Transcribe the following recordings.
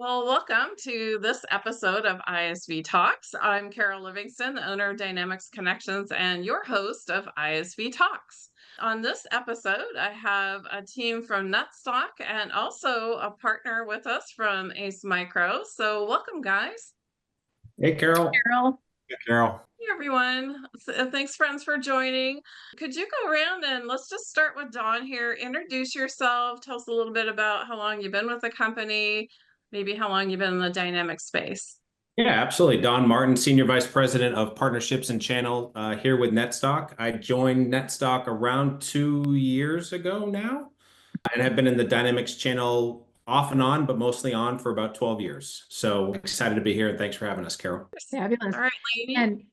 Well, welcome to this episode of ISV Talks. I'm Carol Livingston, the owner of Dynamics Connections and your host of ISV Talks. On this episode, I have a team from Netstock and also a partner with us from Ace Micro. So, welcome, guys. Hey, Carol. Carol. Hey, Carol. Hey, everyone. Thanks, friends, for joining. Could you go around and let's just start with Dawn here. Introduce yourself. Tell us a little bit about how long you've been with the company, maybe how long you've been in the dynamic space. Yeah, absolutely. Don Martin, Senior Vice President of Partnerships and Channel here with Netstock. I joined Netstock around 2 years ago now and have been in the Dynamics channel off and on, but mostly on for about 12 years. So excited to be here and thanks for having us, Carol. Fabulous. All right, Lainey. And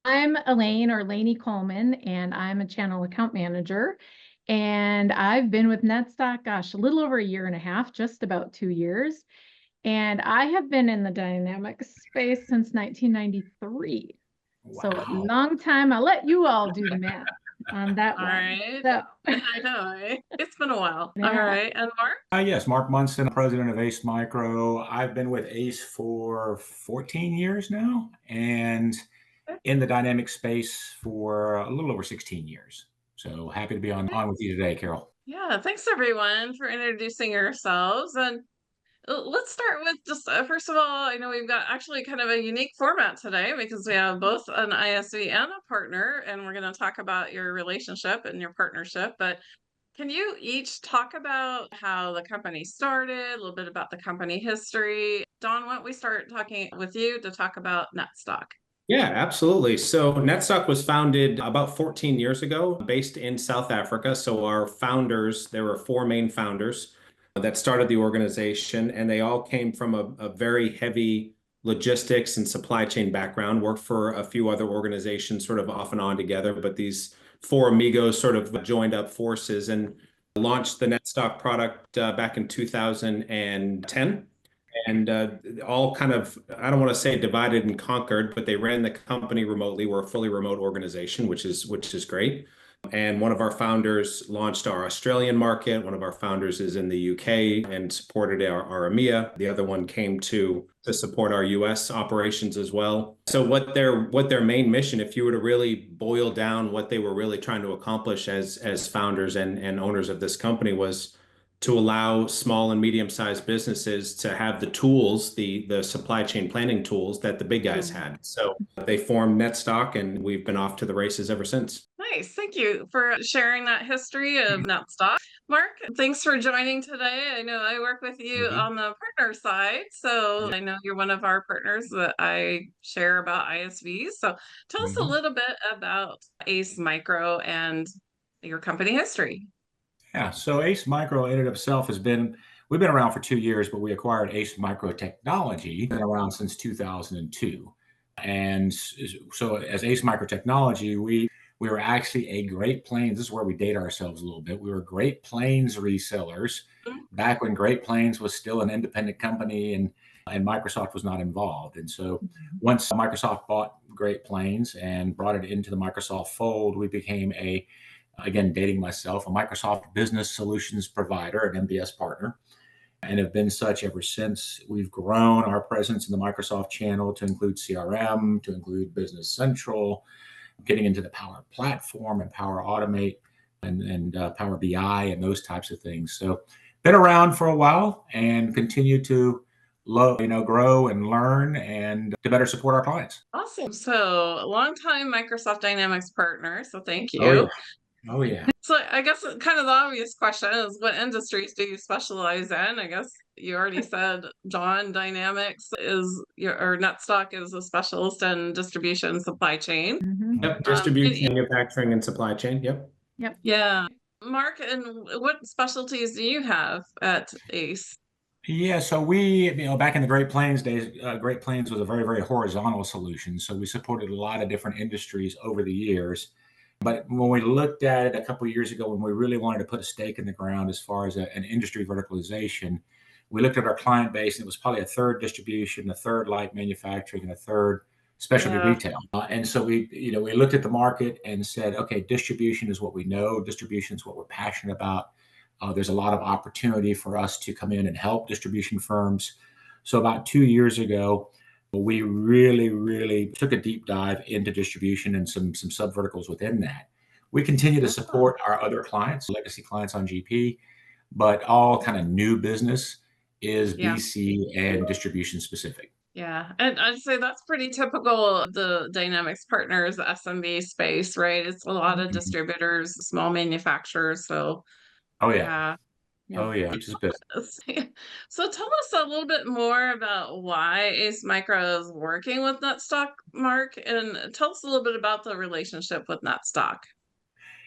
I'm Elaine or Lainey Coleman, and I'm a channel account manager. And I've been with Netstock, gosh, a little over a year and a half, just about 2 years. And I have been in the dynamics space since 1993. So Wow. long time. I'll let you all do the math on that All one. right. So, I know. It's been a while. Yeah. All right. And Mark? Yes, Mark Munson, president of Ace Micro. I've been with Ace for 14 years now and in the dynamic space for a little over 16 years. So happy to be on with you today, Carol. Yeah, thanks everyone for introducing yourselves. And let's start with just first of all, I know we've got actually kind of a unique format today because we have both an ISV and a partner, and we're going to talk about your relationship and your partnership. But can you each talk about how the company started, a little bit about the company history? Dawn, why don't we start talking with you to talk about Netstock? Yeah, absolutely. So Netstock was founded about 14 years ago, based in South Africa. So our founders, there were four main founders that started the organization, and they all came from a very heavy logistics and supply chain background, worked for a few other organizations sort of off and on together, but these four amigos sort of joined up forces and launched the Netstock product back in 2010. And all kind of, I don't want to say divided and conquered, but they ran the company remotely. We're a fully remote organization, which is great. And one of our founders launched our Australian market. One of our founders is in the UK and supported our EMEA. The other one came to support our US operations as well. So what their main mission, if you were to really boil down what they were really trying to accomplish as founders and owners of this company, was to allow small and medium-sized businesses to have the tools, the supply chain planning tools that the big guys had. So they formed Netstock, and we've been off to the races ever since. Nice. Thank you for sharing that history of Netstock. Mark, thanks for joining today. I know I work with you on the partner side, so I know you're one of our partners that I share about ISVs. So tell us a little bit about Ace Micro and your company history. Yeah, so Ace Micro in and of itself we've been around for 2 years, but we acquired Ace Micro Technology, been around since 2002. And so as Ace Micro Technology, we were actually a Great Plains. This is where we date ourselves a little bit. We were Great Plains resellers back when Great Plains was still an independent company and Microsoft was not involved. And so once Microsoft bought Great Plains and brought it into the Microsoft fold, we became again, dating myself, a Microsoft Business Solutions provider, an MBS partner, and have been such ever since. We've grown our presence in the Microsoft channel to include CRM, to include Business Central, getting into the Power Platform and Power Automate and Power BI and those types of things. So been around for a while and continue to grow and learn and to better support our clients. Awesome. So a longtime Microsoft Dynamics partner. So thank you. Oh, yeah. Oh, yeah. So I guess kind of the obvious question is, what industries do you specialize in? I guess you already said John Dynamics or Netstock is a specialist in distribution supply chain. Yep, distribution, manufacturing, and supply chain. Yep. Yeah. Mark, and what specialties do you have at Ace? Yeah, so back in the Great Plains days, Great Plains was a very, very horizontal solution. So we supported a lot of different industries over the years. But when we looked at it a couple of years ago, when we really wanted to put a stake in the ground as far as an industry verticalization, we looked at our client base, and it was probably a third distribution, a third light manufacturing, and a third specialty retail. And so we looked at the market and said, okay, distribution is what we know. Distribution is what we're passionate about. There's a lot of opportunity for us to come in and help distribution firms So about 2 years ago, we really took a deep dive into distribution and some sub verticals within that. We continue to Oh, support our other clients, legacy clients on GP, but all kind of new business is yeah. BC and distribution specific. Yeah, and I'd say that's pretty typical of the Dynamics Partners SMB space, right? It's a lot of Mhm. distributors, small manufacturers. So, Oh yeah. yeah. Yep. Oh yeah. Keeps us busy. So tell us a little bit more about why Ace Micro is working with Netstock, Mark, and tell us a little bit about the relationship with Netstock.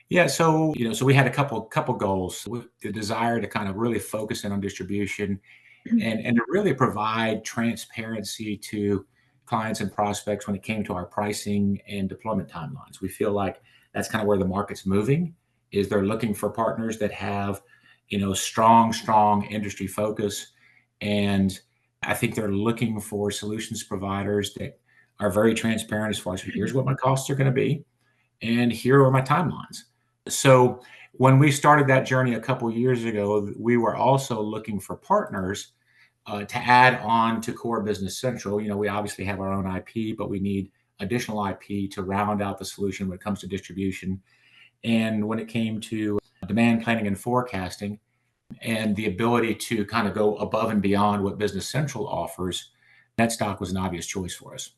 Yeah, so so we had a couple goals. The desire to kind of really focus in on distribution and to really provide transparency to clients and prospects when it came to our pricing and deployment timelines. We feel like that's kind of where the market's moving, is they're looking for partners that have, strong industry focus. And I think they're looking for solutions providers that are very transparent as far as here's what my costs are going to be and here are my timelines. So when we started that journey a couple years ago, we were also looking for partners to add on to Core Business Central. We obviously have our own IP, but we need additional IP to round out the solution when it comes to distribution. And when it came to demand planning and forecasting and the ability to kind of go above and beyond what Business Central offers, NetStock was an obvious choice for us.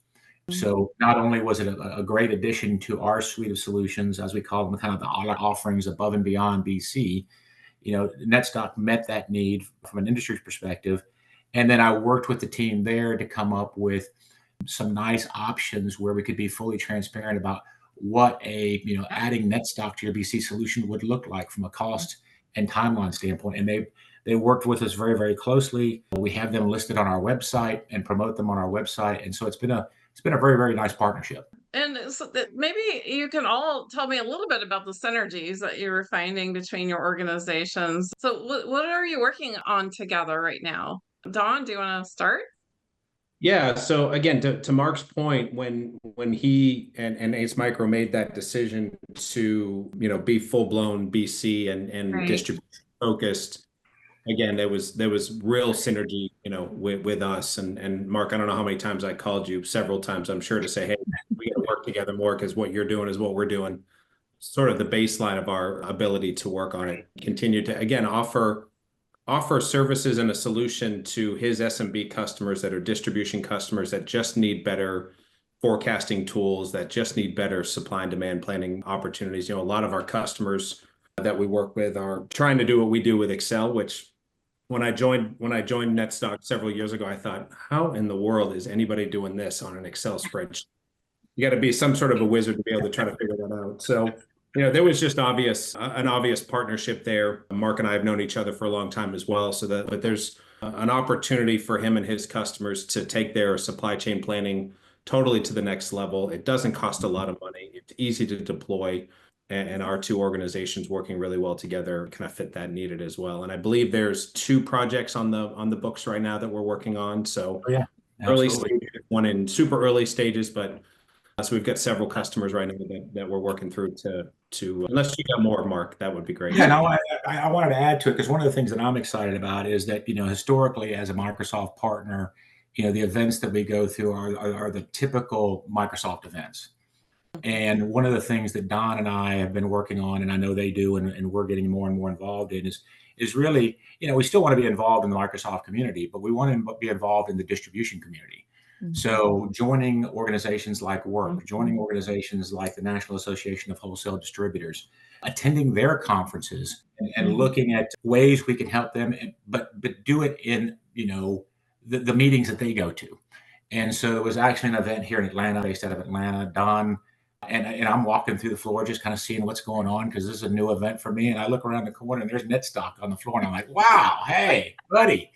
So not only was it a great addition to our suite of solutions, as we call them, kind of the offerings above and beyond BC, NetStock met that need from an industry perspective. And then I worked with the team there to come up with some nice options where we could be fully transparent about what adding NetStock to your BC solution would look like from a cost and timeline standpoint. And they worked with us very closely. We have them listed on our website and promote them on our website. And so it's been a very nice partnership. And so that maybe you can all tell me a little bit about the synergies that you were finding between your organizations. So, what are you working on together right now? Don, do you want to start? Yeah. So again, to Mark's point, when he and Ace Micro made that decision to, be full blown BC and Right. distribution focused, again, there was real synergy, with us. And Mark, I don't know how many times I called you, several times, I'm sure, to say, hey, we got to work together more because what you're doing is what we're doing. Sort of the baseline of our ability to work on it. Continue to, again, offer services and a solution to his SMB customers that are distribution customers that just need better forecasting tools, that just need better supply and demand planning opportunities. A lot of our customers that we work with are trying to do what we do with Excel, which when I joined NetStock several years ago, I thought, how in the world is anybody doing this on an Excel spreadsheet? You got to be some sort of a wizard to be able to try to figure that out. So, there was just an obvious partnership there. Mark and I have known each other for a long time as well. So but there's an opportunity for him and his customers to take their supply chain planning totally to the next level. It doesn't cost a lot of money. It's easy to deploy. And our two organizations working really well together kind of fit that needed as well. And I believe there's two projects on the books right now that we're working on. So Oh, yeah, early absolutely. stages, one in super early stages, but so we've got several customers right now that we're working through to unless you got more, Mark, that would be great. Yeah, no, I wanted to add to it because one of the things that I'm excited about is that, historically as a Microsoft partner, the events that we go through are the typical Microsoft events. And one of the things that Don and I have been working on, and I know they do, and we're getting more and more involved in, is really, we still want to be involved in the Microsoft community, but we want to be involved in the distribution community. So joining organizations like Work, joining organizations like the National Association of Wholesale Distributors, attending their conferences and looking at ways we can help them, but do it in, the meetings that they go to. And so there was actually an event here in Atlanta, based out of Atlanta. Don and I'm walking through the floor, just kind of seeing what's going on because this is a new event for me. And I look around the corner and there's NetStock on the floor, and I'm like, "Wow, hey, buddy!"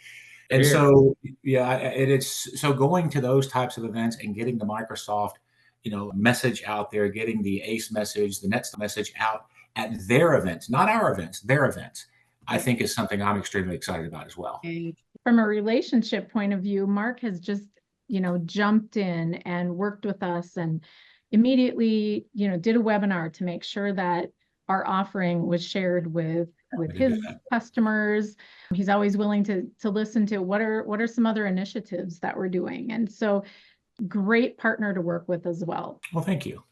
And so, yeah, it's so going to those types of events and getting the Microsoft, message out there, getting the ACE message, the NetStock message out at their events, not our events, their events, I think is something I'm extremely excited about as well. From a relationship point of view, Mark has just, jumped in and worked with us and immediately, did a webinar to make sure that our offering was shared with with his customers. He's always willing to listen to what are some other initiatives that we're doing. And so great partner to work with as well. Well, thank you.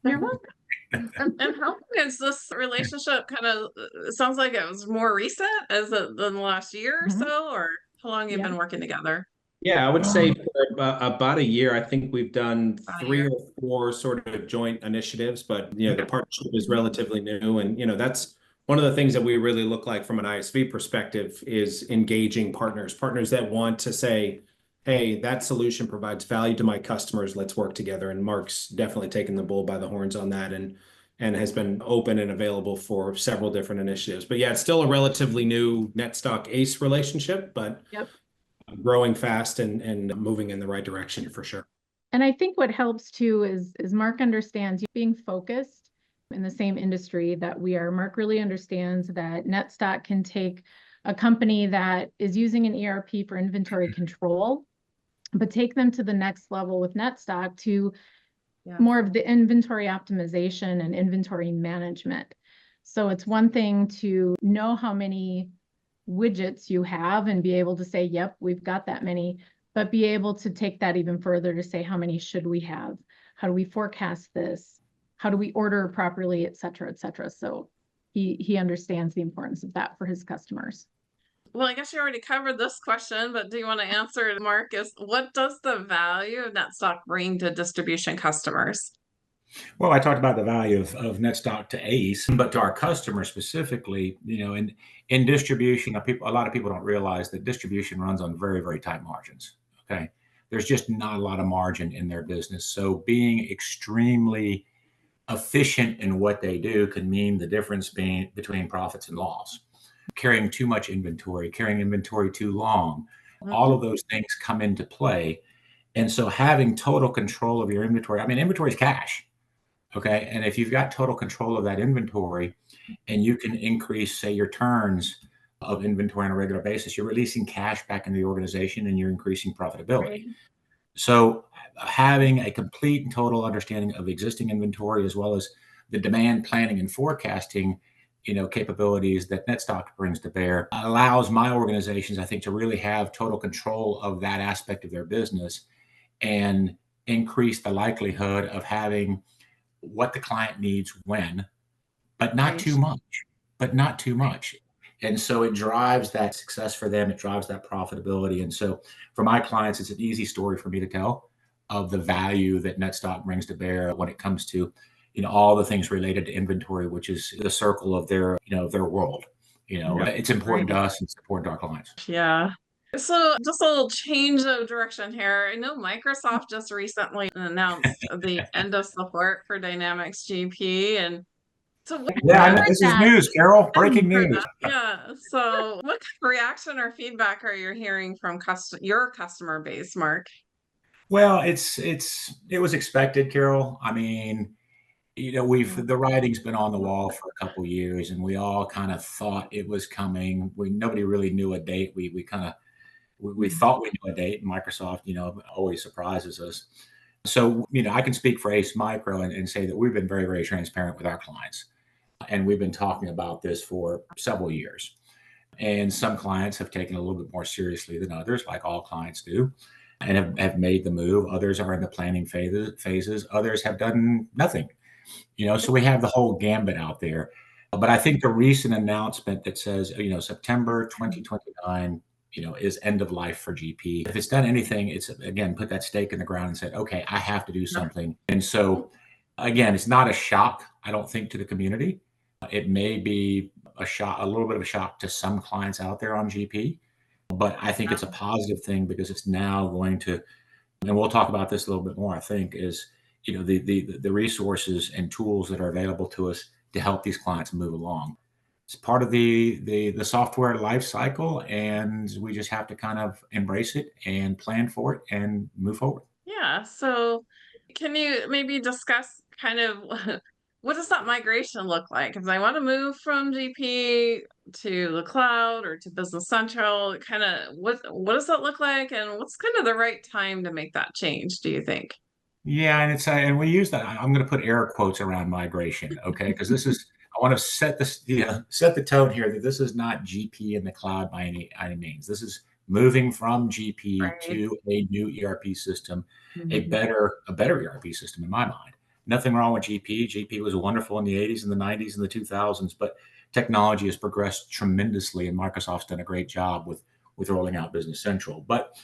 You're welcome. And how long is this relationship kind of, it sounds like it was more recent, is it than the last year or so, or how long you've been working together? Yeah, I would say for about a year. I think we've done About a 3 year. or 4 sort of joint initiatives, but the partnership is relatively new, and that's one of the things that we really look like from an ISV perspective is engaging partners that want to say, hey, that solution provides value to my customers. Let's work together. And Mark's definitely taken the bull by the horns on that, and has been open and available for several different initiatives. But yeah, it's still a relatively new NetStock ACE relationship, but growing fast and moving in the right direction for sure. And I think what helps too is Mark understands being focused in the same industry that we are. Mark really understands that NetStock can take a company that is using an ERP for inventory control, but take them to the next level with NetStock to more of the inventory optimization and inventory management. So it's one thing to know how many widgets you have and be able to say, yep, we've got that many, but be able to take that even further to say, how many should we have? How do we forecast this? How do we order properly, et cetera, et cetera. So he understands the importance of that for his customers. Well, I guess you already covered this question, but do you want to answer it, Mark? Is what does the value of NetStock bring to distribution customers? Well, I talked about the value of NetStock to ACE, but to our customers specifically, in distribution, a lot of people don't realize that distribution runs on very, very tight margins. Okay. There's just not a lot of margin in their business. So being extremely efficient in what they do can mean the difference between profits and loss. Carrying too much inventory, carrying inventory too long, all of those things come into play. And so having total control of your inventory, inventory is cash. Okay. And if you've got total control of that inventory and you can increase, say, your turns of inventory on a regular basis, you're releasing cash back into the organization and you're increasing profitability. Right. So having a complete and total understanding of existing inventory, as well as the demand planning and forecasting, capabilities that NetStock brings to bear, allows my organizations, I think, to really have total control of that aspect of their business and increase the likelihood of having what the client needs when, but not too much. And so it drives that success for them. It drives that profitability. And so for my clients, it's an easy story for me to tell of the value that NetStock brings to bear when it comes to, all the things related to inventory, which is the circle of their world. It's important to us and it's important to our clients. Yeah. So just a little change of direction here. I know Microsoft just recently announced the end of support for Dynamics GP. And so this is news, Carol. Breaking news. Yeah. So what kind of reaction or feedback are you hearing from your customer base, Mark? Well, it was expected, Carol. The writing's been on the wall for a couple of years, and we all kind of thought it was coming. Nobody really knew a date. We thought we knew a date, and Microsoft, always surprises us. So, I can speak for Ace Micro and say that we've been very, very transparent with our clients, and we've been talking about this for several years. And some clients have taken it a little bit more seriously than others, like all clients do, and have made the move. Others are in the planning phases. Others have done nothing. So we have the whole gambit out there. But I think the recent announcement that says, September 2029, is end of life for GP. If it's done anything, it's, again, put that stake in the ground and said, okay, I have to do something. And so, again, it's not a shock, I don't think, to the community. It may be a little bit of a shock to some clients out there on GP, but I think it's a positive thing because it's now going to, and we'll talk about this a little bit more, I think, is the resources and tools that are available to us to help these clients move along. It's part of the software life cycle, and we just have to kind of embrace it and plan for it and move forward. Yeah. So can you maybe discuss kind of what does that migration look like? If I want to move from GP to the cloud or to Business Central, kind of what does that look like, and what's kind of the right time to make that change, do you think? Yeah, and and we use that. I'm going to put air quotes around migration, okay? Because this is want to set this, set the tone here that this is not GP in the cloud by any means. This is moving from GP Right. to a new ERP system, a Mhm. better ERP system in my mind. Nothing wrong with GP. GP was wonderful in the 80s and the 90s and the 2000s, but technology has progressed tremendously, and Microsoft's done a great job with rolling out Business Central. But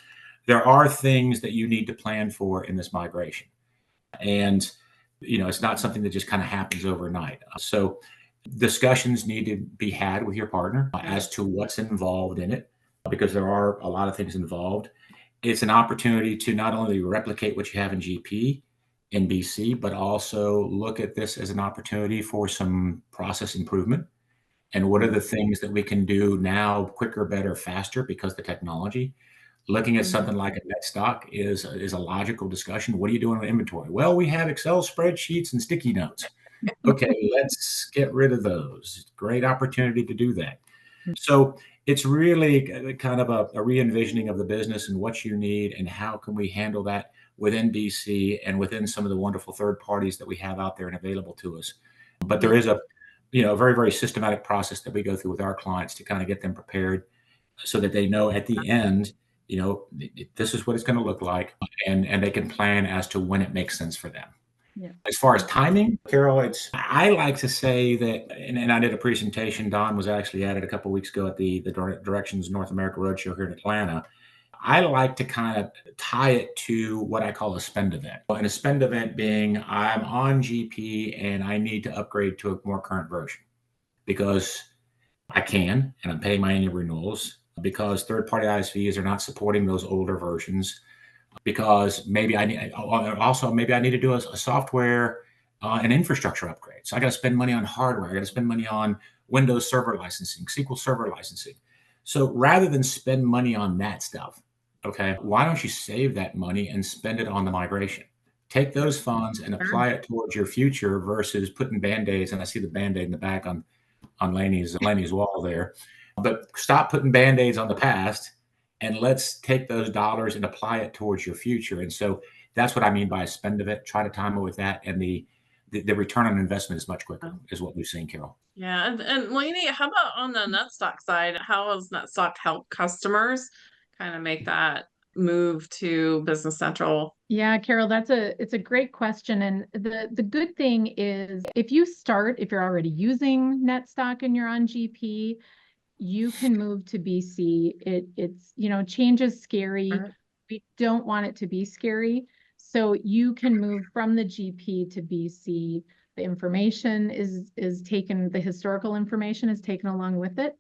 there are things that you need to plan for in this migration. And it's not something that just kind of happens overnight. So discussions need to be had with your partner as to what's involved in it, because there are a lot of things involved. It's an opportunity to not only replicate what you have in GP in BC, but also look at this as an opportunity for some process improvement. And what are the things that we can do now quicker, better, faster because the technology? Looking at something like a NetStock is a logical discussion. What are you doing with inventory? Well, we have Excel spreadsheets and sticky notes. Okay, let's get rid of those. Great opportunity to do that. So it's really kind of a re-envisioning of the business and what you need and how can we handle that within BC and within some of the wonderful third parties that we have out there and available to us. But there is a very, very systematic process that we go through with our clients to kind of get them prepared so that they know at the end, this is what it's going to look like, and they can plan as to when it makes sense for them. Yeah. As far as timing, Carol, I like to say that, and I did a presentation. Don was actually at it a couple of weeks ago at the Directions North America Roadshow here in Atlanta. I like to kind of tie it to what I call a spend event. And a spend event being I'm on GP and I need to upgrade to a more current version because I can, and I'm paying my annual renewals, because third-party ISVs are not supporting those older versions, because maybe I need to do a software and infrastructure upgrade. So I got to spend money on hardware. I got to spend money on Windows Server licensing, SQL Server licensing. So rather than spend money on that stuff, okay, why don't you save that money and spend it on the migration? Take those funds and apply it towards your future versus putting Band-Aids, and I see the Band-Aid in the back on Laney's wall there. But stop putting Band-Aids on the past and let's take those dollars and apply it towards your future. And so that's what I mean by a spend of it. Try to time it with that. And the return on investment is much quicker, is what we've seen, Carol. Yeah. And Lainey, how about on the NetStock side? How has NetStock helped customers kind of make that move to Business Central? Yeah, Carol, it's a great question. And the good thing is if you're already using NetStock and you're on GP, you can move to BC. It's, change is scary. We don't want it to be scary. So you can move from the GP to BC. The information is taken, the historical information is taken along with it.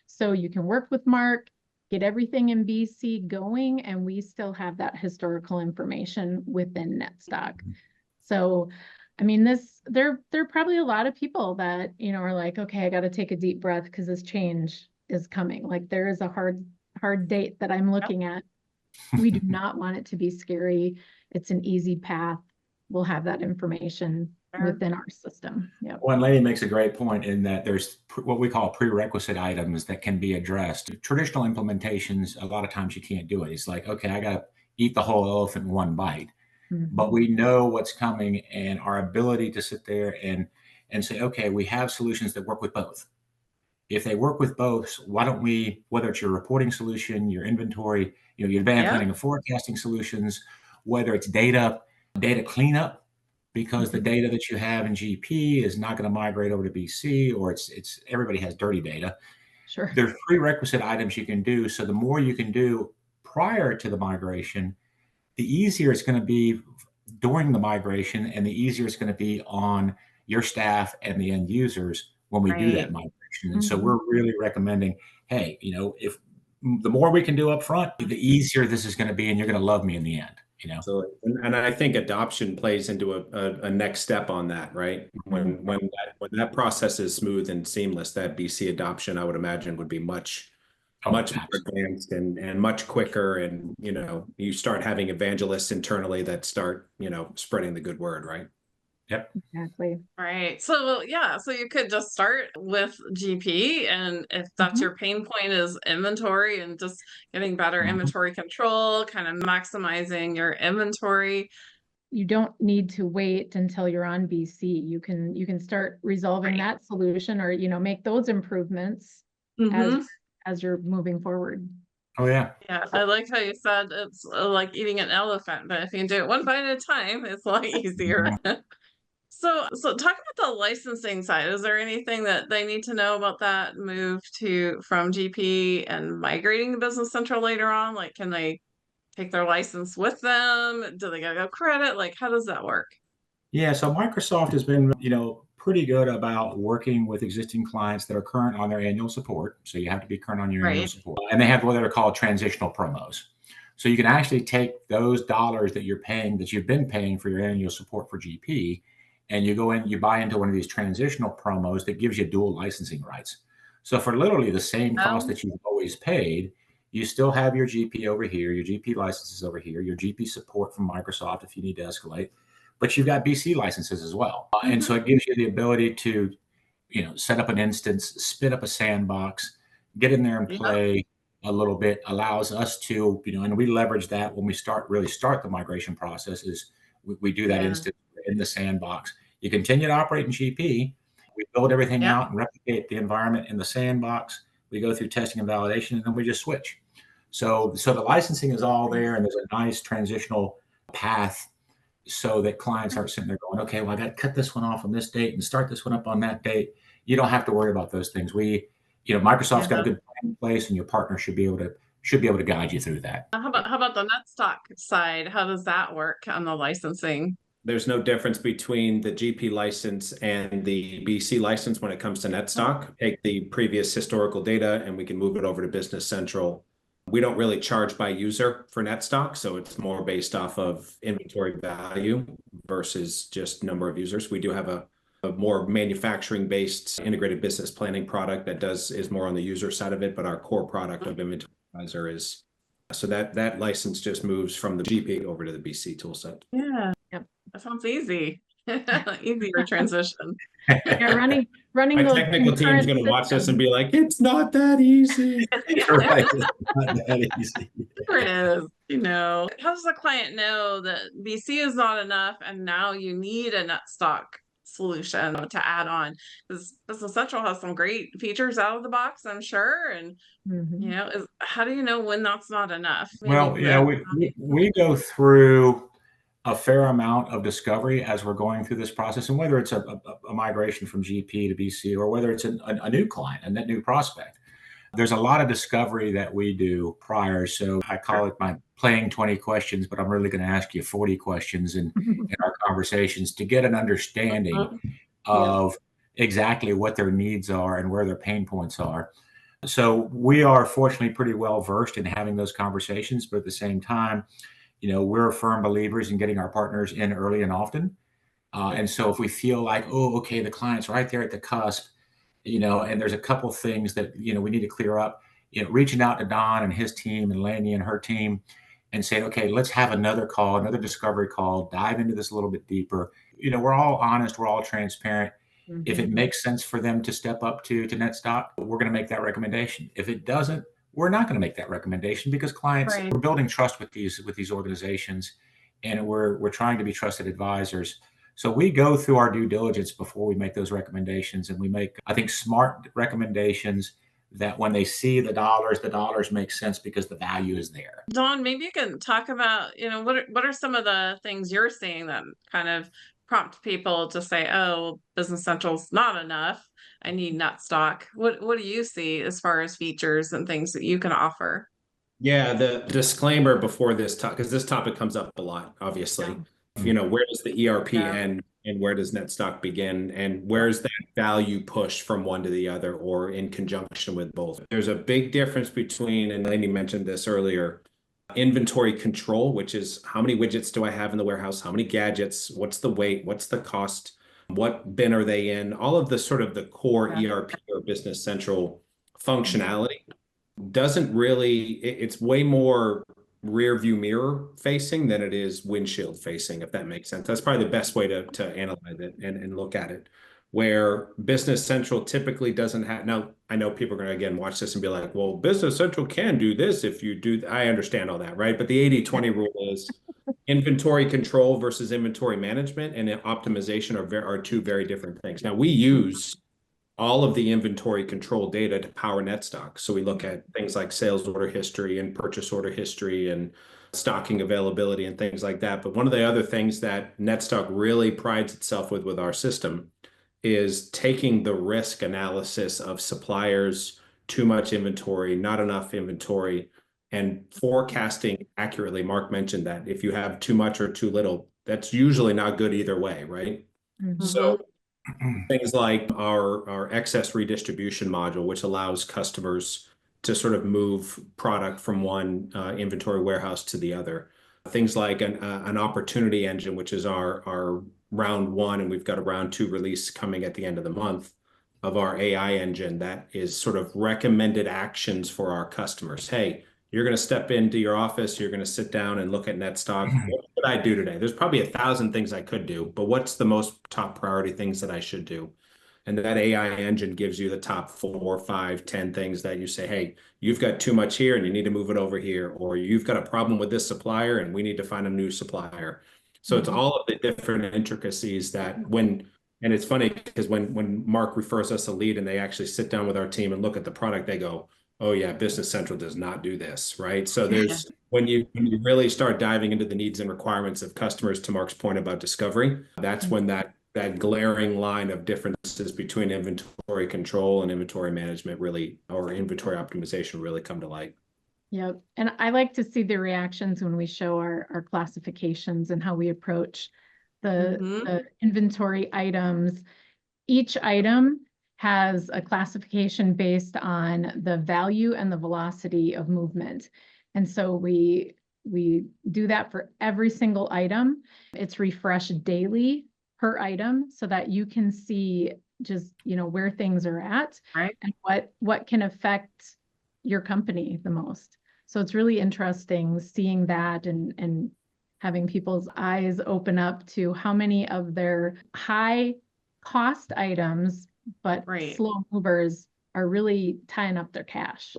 So you can work with Mark, get everything in BC going, and we still have that historical information within NetStock. So, I mean, there are probably a lot of people that, are like, okay, I got to take a deep breath because this change is coming. Like there is a hard date that I'm looking at. We do not want it to be scary. It's an easy path. We'll have that information within our system. Yeah. Well, and Lady makes a great point in that there's what we call prerequisite items that can be addressed. Traditional implementations, a lot of times you can't do it. It's like, okay, I got to eat the whole elephant in one bite. But we know what's coming, and our ability to sit there and say, okay, we have solutions that work with both. If they work with both, why don't we, whether it's your reporting solution, your inventory, your demand planning and forecasting solutions, whether it's data cleanup, because the data that you have in GP is not going to migrate over to BC, or it's everybody has dirty data. Sure. There's prerequisite items you can do. So the more you can do prior to the migration, the easier it's going to be during the migration, and the easier it's going to be on your staff and the end users when we do that migration. And so we're really recommending, hey, if the more we can do up front, the easier this is going to be, and you're going to love me in the end. So, and I think adoption plays into a next step on that, right? When that process is smooth and seamless, that BC adoption, I would imagine, would be much more advanced and much quicker. And, you start having evangelists internally that start, spreading the good word, right? Yep. Exactly. Right. So so you could just start with GP, and if that's your pain point is inventory and just getting better inventory control, kind of maximizing your inventory, you don't need to wait until you're on BC. You can start resolving Right. that solution, or, make those improvements Mm-hmm. as you're moving forward. Oh yeah. Yeah, I like how you said it's like eating an elephant, but if you can do it one bite at a time, it's a lot easier. So talk about the licensing side. Is there anything that they need to know about that move from GP and migrating to Business Central later on? Like, can they take their license with them? Do they gotta go credit? Like, how does that work? Yeah, so Microsoft has been, pretty good about working with existing clients that are current on their annual support. So you have to be current on your annual Right. support. And they have what are called transitional promos. So you can actually take those dollars that you're paying, that you've been paying for your annual support for GP, and you go in, you buy into one of these transitional promos that gives you dual licensing rights. So for literally the same cost Um, that you've always paid, you still have your GP over here, your GP licenses over here, your GP support from Microsoft if you need to escalate, but you've got BC licenses as well. And so it gives you the ability to, set up an instance, spin up a sandbox, get in there and yeah, play a little bit, allows us to, and we leverage that when we really start the migration process is we do that yeah, instance in the sandbox. You continue to operate in GP. We build everything yeah. out and replicate the environment in the sandbox. We go through testing and validation, and then we just switch. So the licensing is all there, and there's a nice transitional path so that clients aren't sitting there going, okay, well, I got to cut this one off on this date and start this one up on that date. You don't have to worry about those things. Microsoft's got a Yeah. good plan in place, and your partner should be able to guide you through that. How about the NetStock side? How does that work on the licensing? There's no difference between the GP license and the BC license when it comes to NetStock. Take the previous historical data and we can move it over to Business Central. We don't really charge by user for NetStock, so it's more based off of inventory value versus just number of users. We do have a more manufacturing-based integrated business planning product that is more on the user side of it, but our core product of Inventory Advisor is so that license just moves from the GP over to the BC toolset. Yeah. Yep. That sounds easy. Easier transition. Yeah, running My those technical team's concurrent going to watch this and systems. be like, it's not that easy. You're right. It's not that easy. Sure it is. How does the client know that BC is not enough and now you need a NetStock solution to add on? Because Business Central has some great features out of the box, I'm sure. And Mhm. how do you know when that's not enough? Well, we go through a fair amount of discovery as we're going through this process, and whether it's a migration from GP to BC or whether it's a new client, a net new prospect, there's a lot of discovery that we do prior. So I call it my playing 20 questions, but I'm really going to ask you 40 questions in our conversations to get an understanding Yeah. of exactly what their needs are and where their pain points are. So we are fortunately pretty well versed in having those conversations, but at the same time, we're firm believers in getting our partners in early and often. And so if we feel like, oh, okay, the client's right there at the cusp, and there's a couple things that, we need to clear up, reaching out to Don and his team and Laney and her team and saying, okay, let's have another call, another discovery call, dive into this a little bit deeper. We're all honest, we're all transparent. If it Mhm. makes sense for them to step up to NetStock, we're going to make that recommendation. If it doesn't, we're not going to make that recommendation because clients, Right. we're building trust with these organizations, and we're trying to be trusted advisors. So we go through our due diligence before we make those recommendations, and we make, I think, smart recommendations that when they see the dollars make sense because the value is there. Dawn, maybe you can talk about, what are some of the things you're seeing that kind of prompt people to say, oh, Business Central's not enough. I need NetStock. What do you see as far as features and things that you can offer? Yeah, the disclaimer before this talk, because this topic comes up a lot, obviously. Where does the ERP Yeah. end and where does NetStock begin? And Yeah. where's that value push from one to the other or in conjunction with both? There's a big difference between, and Laney mentioned this earlier, inventory control, which is how many widgets do I have in the warehouse? How many gadgets? What's the weight? What's the cost? What bin are they in? All of the sort of the core Yeah. ERP or Business Central functionality doesn't really, it's way more rear view mirror facing than it is windshield facing, if that makes sense. That's probably the best way to analyze it and look at it. Where Business Central typically doesn't have, now I know people are going to again watch this and be like, well, Business Central can do this if you do, I understand all that, right? But the 80-20 rule is inventory control versus inventory management and optimization are two very different things. Now, we use all of the inventory control data to power NetStock. So we look at things like sales order history and purchase order history and stocking availability and things like that. But one of the other things that NetStock really prides itself with our system is taking the risk analysis of suppliers, too much inventory, not enough inventory, and forecasting accurately. Mark mentioned that if you have too much or too little, that's usually not good either way, right? So things like our excess redistribution module, which allows customers to sort of move product from one inventory warehouse to the other. Things like an opportunity engine, which is our round one, and we've got a round two release coming at the end of the month of our AI engine that is sort of recommended actions for our customers. Hey, you're going to step into your office, you're going to sit down and look at NetStock. What should I do today? There's probably 1,000 things I could do, but what's the most top priority things that I should do? And that AI engine gives you the top 4, 5, 10 things that you say, hey, you've got too much here and you need to move it over here, or you've got a problem with this supplier and we need to find a new supplier. So it's all of the different intricacies that and it's funny because when Mark refers us a lead and they actually sit down with our team and look at the product, they go, oh yeah, Business Central does not do this, right? So there's when you really start diving into the needs and requirements of customers, to Mark's point about discovery, that's when that glaring line of differences between inventory control and inventory management or inventory optimization really come to light. Yep. And I like to see the reactions when we show our classifications and how we approach the inventory items. Each item has a classification based on the value and the velocity of movement. And so we do that for every single item. It's refreshed daily per item so that you can see just, where things are at, right, and what can affect your company the most. So it's really interesting seeing that and having people's eyes open up to how many of their high cost items, but slow movers, are really tying up their cash.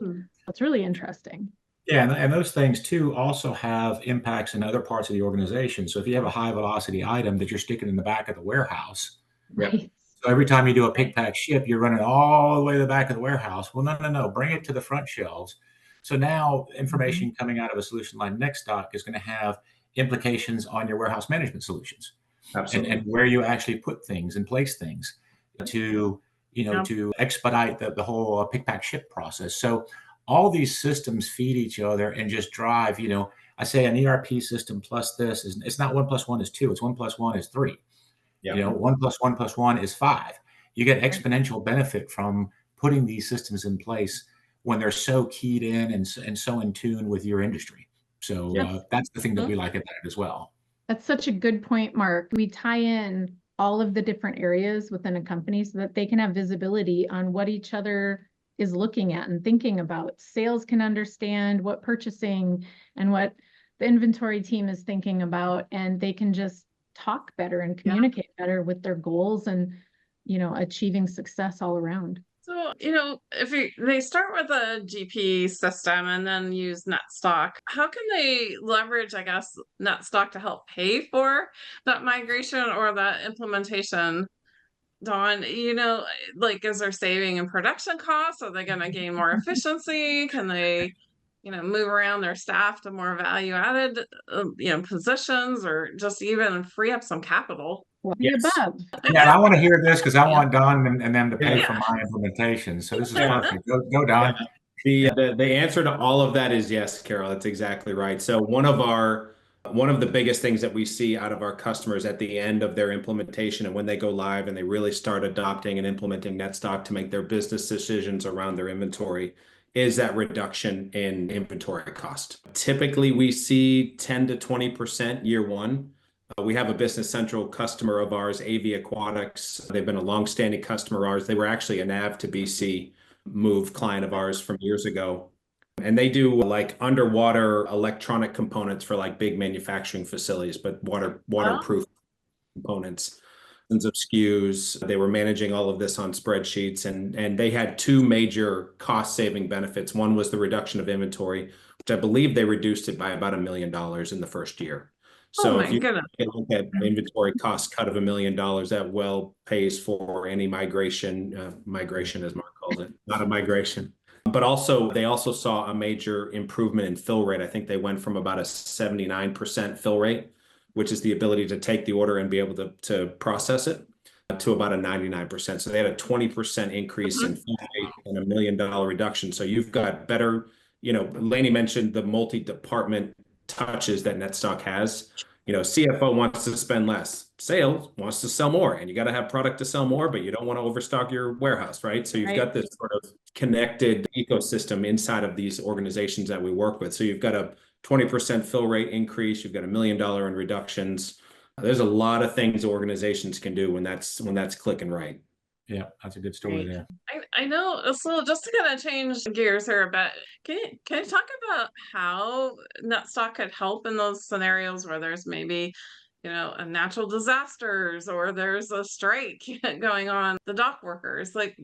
It's really interesting. Yeah, and those things too also have impacts in other parts of the organization. So if you have a high velocity item that you're sticking in the back of the warehouse, right? So every time you do a pick, pack, ship, you're running all the way to the back of the warehouse. Well, no, bring it to the front shelves. So now information coming out of a solution like NetStock is going to have implications on your warehouse management solutions. Absolutely. And where you actually put things and place things to, to expedite the whole pick, pack, ship process. So all these systems feed each other and just drive, I say an ERP system plus this it's not 1 + 1 is 2, it's 1 + 1 is 3. 1 + 1 + 1 is 5. You get exponential benefit from putting these systems in place when they're so keyed in and so in tune with your industry. So that's the thing that we like about it as well. That's such a good point, Mark. We tie in all of the different areas within a company so that they can have visibility on what each other is looking at and thinking about. Sales can understand what purchasing and what the inventory team is thinking about, and they can just talk better and communicate better with their goals and, achieving success all around. So, if they start with a GP system and then use NetStock, how can they leverage, I guess, NetStock to help pay for that migration or that implementation? Dawn, is there saving in production costs? Are they going to gain more efficiency? Can they, move around their staff to more value-added, positions, or just even free up some capital? The above. Yeah, and I want to hear this because I want Don and them to pay for my implementation. So this is perfect. Go Don. The answer to all of that is yes, Carol. That's exactly right. So one of the biggest things that we see out of our customers at the end of their implementation and when they go live and they really start adopting and implementing NetStock to make their business decisions around their inventory is that reduction in inventory cost. Typically, we see 10 to 20% year one. We have a Business Central customer of ours, AV Aquatics. They've been a longstanding customer of ours. They were actually a NAV to BC move client of ours from years ago. And they do like underwater electronic components for like big manufacturing facilities, but waterproof components. Of SKUs. They were managing all of this on spreadsheets, and they had two major cost-saving benefits. One was the reduction of inventory, which I believe they reduced it by about $1 million in the first year. Oh So if my you goodness. look at inventory cost cut of $1 million, that well pays for any migration as Mark calls it, not a migration. But also, they also saw a major improvement in fill rate. I think they went from about a 79% fill rate, which is the ability to take the order and be able to process it, to about a 99%. So they had a 20% increase in fill rate and $1 million reduction. So you've got better, Lainey mentioned the multi-department touches that Netstock has. CFO wants to spend less. Sales wants to sell more, and you got to have product to sell more, but you don't want to overstock your warehouse, right? So you've got this sort of connected ecosystem inside of these organizations that we work with. So you've got a 20% fill rate increase. You've got $1 million in reductions. There's a lot of things organizations can do when that's clicking right. Yeah, that's a good story there. I know. So just to kind of change gears here a bit, can you talk about how Nutstock could help in those scenarios where there's maybe, a natural disasters or there's a strike going on, the dock workers? Like,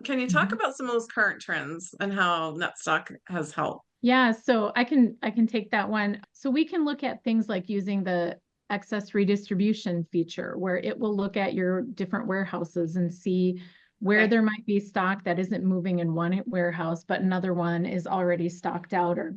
can you talk about some of those current trends and how Nutstock has helped? Yeah, so I can take that one. So we can look at things like using the excess redistribution feature, where it will look at your different warehouses and see where there might be stock that isn't moving in one warehouse, but another one is already stocked out or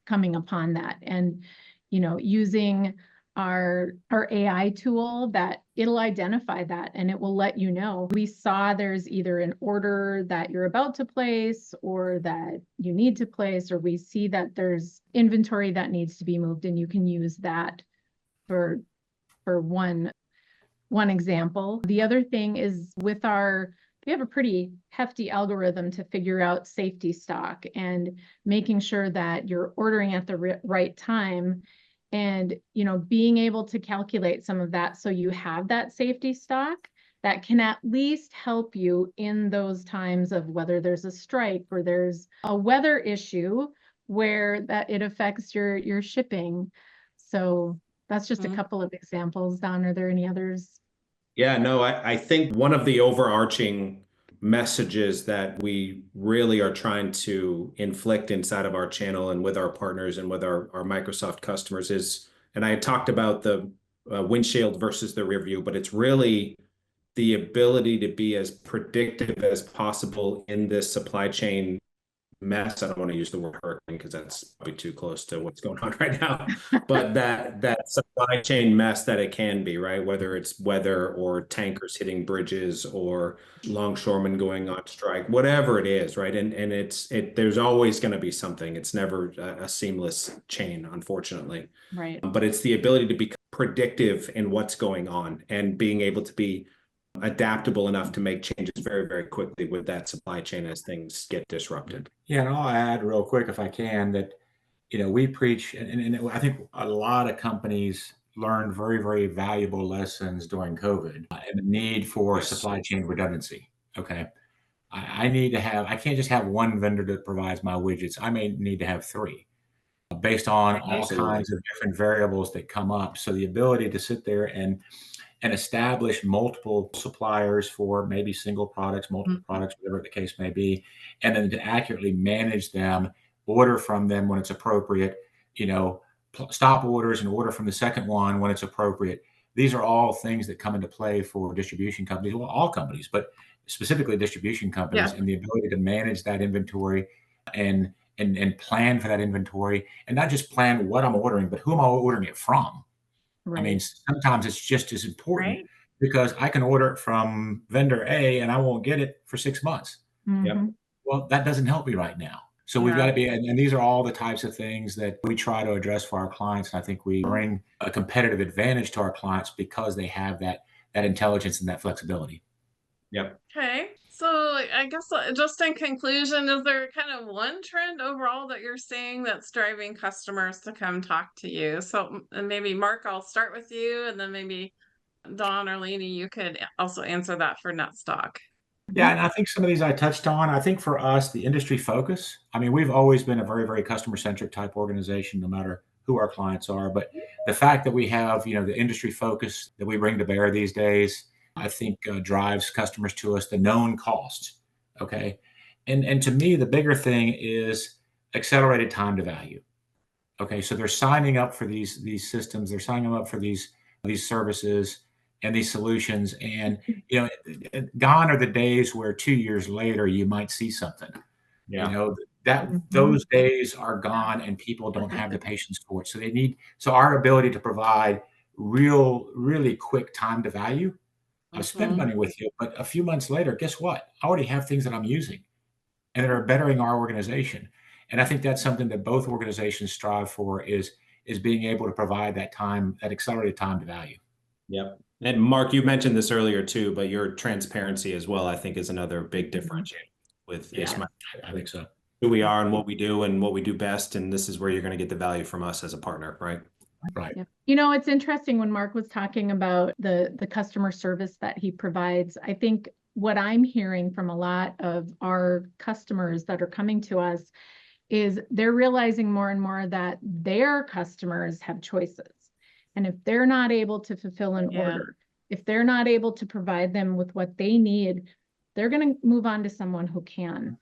coming upon that. And, using our AI tool, that it'll identify that and it will let you know. We saw there's either an order that you're about to place or that you need to place, or we see that there's inventory that needs to be moved, and you can use that for one example. The other thing is we have a pretty hefty algorithm to figure out safety stock and making sure that you're ordering at the right time, and being able to calculate some of that so you have that safety stock that can at least help you in those times of whether there's a strike or there's a weather issue where that it affects your shipping. So that's just a couple of examples. Don, are there any others? Yeah, no, I think one of the overarching messages that we really are trying to inflict inside of our channel and with our partners and with our Microsoft customers is, and I had talked about the windshield versus the rear view, but it's really the ability to be as predictive as possible in this supply chain mess. I don't want to use the word hurricane because that's probably too close to what's going on right now. But that supply chain mess that it can be, right? Whether it's weather or tankers hitting bridges or longshoremen going on strike, whatever it is, right? And there's always going to be something. It's never a seamless chain, unfortunately. Right. But it's the ability to be predictive in what's going on and being able to be adaptable enough to make changes very, very quickly with that supply chain as things get disrupted. Yeah, and I'll add real quick, if I can, that we preach, and I think a lot of companies learned very, very valuable lessons during COVID and the need for supply chain redundancy. Okay, I can't just have one vendor that provides my widgets. I may need to have three, based on all kinds of different variables that come up. So the ability to sit there and establish multiple suppliers for maybe single products, multiple products, whatever the case may be, and then to accurately manage them, order from them when it's appropriate, stop orders and order from the second one when it's appropriate. These are all things that come into play for distribution companies, well, all companies, but specifically distribution companies, and the ability to manage that inventory and plan for that inventory, and not just plan what I'm ordering, but who am I ordering it from? Right. I mean, sometimes it's just as important because I can order it from vendor A and I won't get it for 6 months. Mm-hmm. Well, that doesn't help me right now. So we've got to be, and these are all the types of things that we try to address for our clients. And I think we bring a competitive advantage to our clients because they have that intelligence and that flexibility. Yep. Okay. So I guess just in conclusion, is there kind of one trend overall that you're seeing that's driving customers to come talk to you? So and maybe Mark, I'll start with you, and then maybe Dawn or Lainey, you could also answer that for Nutstock. Yeah, and I think some of these I touched on. I think for us, the industry focus, I mean, we've always been a very, very customer-centric type organization, no matter who our clients are. But the fact that we have, the industry focus that we bring to bear these days, I think drives customers to us, the known costs. Okay. And to me, the bigger thing is accelerated time to value. Okay, so they're signing up for these systems, they're signing up for these services and these solutions, and gone are the days where 2 years later you might see something. Yeah. That Mhm. those days are gone, and people don't have the patience for it. So our ability to provide really quick time to value. I've spent money with you, but a few months later, guess what? I already have things that I'm using and that are bettering our organization. And I think that's something that both organizations strive for is being able to provide that time, that accelerated time to value. Yep. And Mark, you mentioned this earlier too, but your transparency as well, I think, is another big differentiator with Yeah, Ace Micro. I think so. Who we are and what we do best, and this is where you're going to get the value from us as a partner, right? Right. Yep. It's interesting when Mark was talking about the customer service that he provides. I think what I'm hearing from a lot of our customers that are coming to us is they're realizing more and more that their customers have choices. And if they're not able to fulfill an order, if they're not able to provide them with what they need, they're going to move on to someone who can.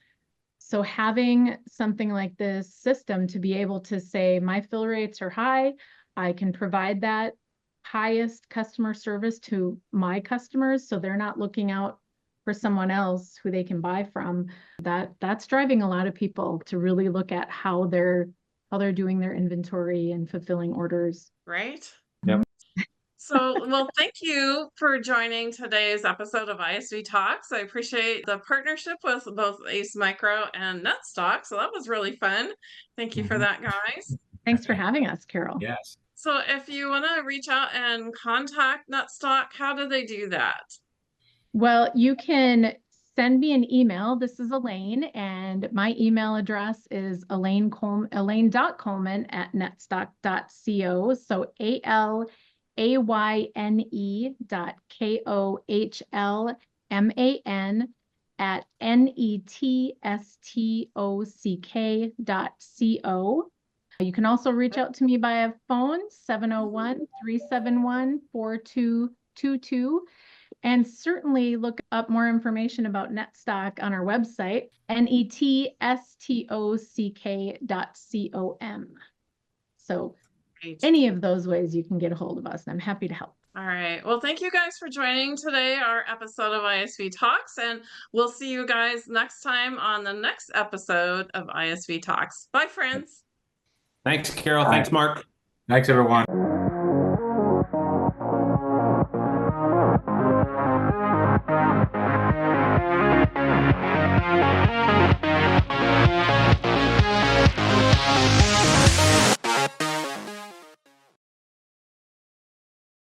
So having something like this system to be able to say, my fill rates are high, I can provide that highest customer service to my customers, so they're not looking out for someone else who they can buy from. That's driving a lot of people to really look at how they're doing their inventory and fulfilling orders. Right? Yep. So, well, thank you for joining today's episode of ISV Talks. I appreciate the partnership with both Ace Micro and Netstock. So that was really fun. Thank you for that, guys. Thanks for having us, Carol. Yes. So if you want to reach out and contact Netstock, how do they do that? Well, you can send me an email. This is Elaine, and my email address is elaine.coleman@netstock.co. So ALAYNE.KOHLMAN@NETSTOCK.co. You can also reach out to me via phone, 701-371-4222. And certainly look up more information about Netstock on our website, netstock.com. So any of those ways you can get a hold of us, and I'm happy to help. All right. Well, thank you guys for joining today, our episode of ISV Talks, and we'll see you guys next time on the next episode of ISV Talks. Bye, friends. Thanks, Carol. Thanks, Mark. Thanks, everyone.